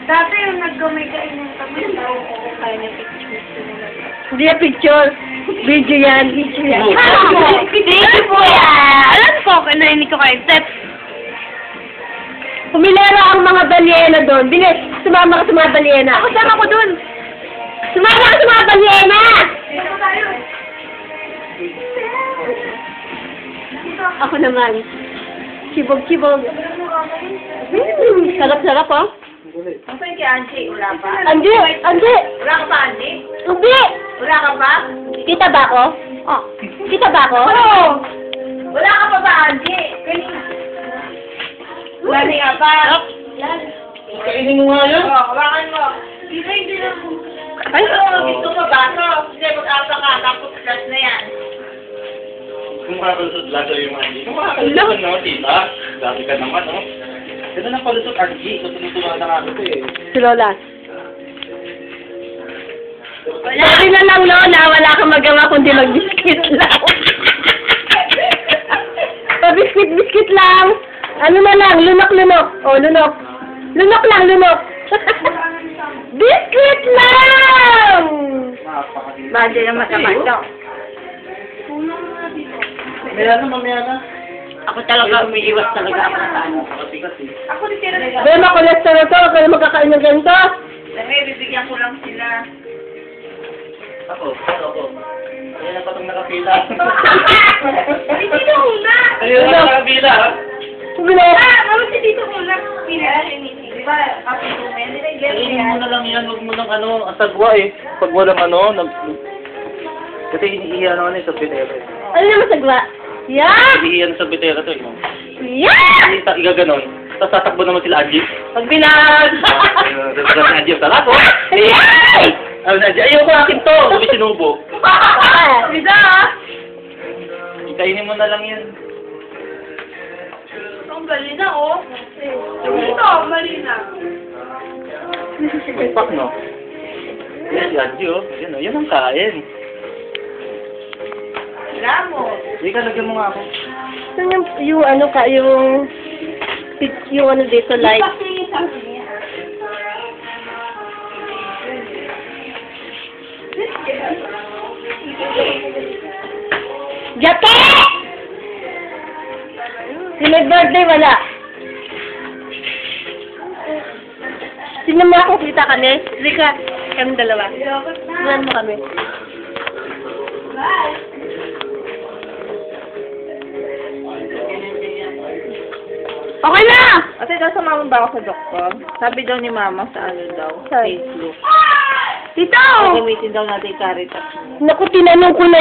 Dati yung naggamay-gain ng kami, kaya niya pictures nila. Hindi na picture. Video yan. Video yan. Video po yan! Alam ko, narinig ko kayo. Step. Pumilera ang mga balyena doon. Bilis, sumama ka sa mga balyena. Ako sama ko dun. Sumama ka sa mga balyena! Dito tayo. Ako naman. Chibog-chibog. Sarap-sarap, oh. Saan kay Angie? Wala pa? Andi! Andi! Wala ka pa, Angie? Hindi! Wala ka pa? Kita ba ako? Oh. Kita ba ako? Oo! Wala ka pa ba, Angie? Kanina. Lani ka pa? Kainin mo nga yan. Oo, hawakan mo. Hindi na. Ay, gusto mo ba? So, hindi, mag-asa ka, tapos class na yan. Kung makakalusot lahat yung mga hindi. Kung makakalusot naman, tita. Dami ka naman, no? Ganda ng palusot, RG. So, tunutunan na nga ito eh. Si Lola. Wala. Sabi na lang, Lola, wala kang magawa kundi mag-biscuit lang. Pa-biscuit-biscuit lang. Ano na lang, lunok-lunok. Oh, lunok. Lunok lang, lunok. Biscuit lang! Badi naman naman daw. Mamaya na, mamaya na. Ako talaga umiiwas talaga ako sa ano. Nakasikat eh. Ako din tira nila. Be, makulesta na to. Kaya magkakain ng ganito. Sabi, bibigyan ko lang sila. Ako. Kaya na pa itong nakapila. Hindi na muna. Kaya na nakapila, ha? Mama, si Tito muna. Pinala siya ni Tito. Diba, kapitumen. Kainin mo na lang yan. Huwag mo lang asagwa eh. Pag walang kasi iniiyan naman eh sa bitera eh. Ano naman sagwa? Yeah! Iniiyan sa bitera to eh. No? Yeah! Igaganon. Tapos tatakbo naman sila Angie. Pag binag! Tapos si Angie ang talako. Yeah! Ano na Angie? Ayaw ko akin to. Sabi sinubo. Bisa! Kainin mo na lang yan. Ang gali na, oh. Ito, mali na. May pak, no? Yan si Angie, oh. Yan, oh. Yan ang kain. Wala mo. Hindi ka, lagyan mo nga ako. Saan yung ano ka, yung ano dito, light? Jate! Yung may birthday, wala. Sino mo ako kita kami? Rika, kami dalawa. Saan mo kami? Okay na! Ate, kasama mo ba ako sa doktor? Sabi daw ni Mama sa ano daw, Sorry. Facebook. Tito! Gamitin daw natin yung Caritas. Naku, tinanong ko na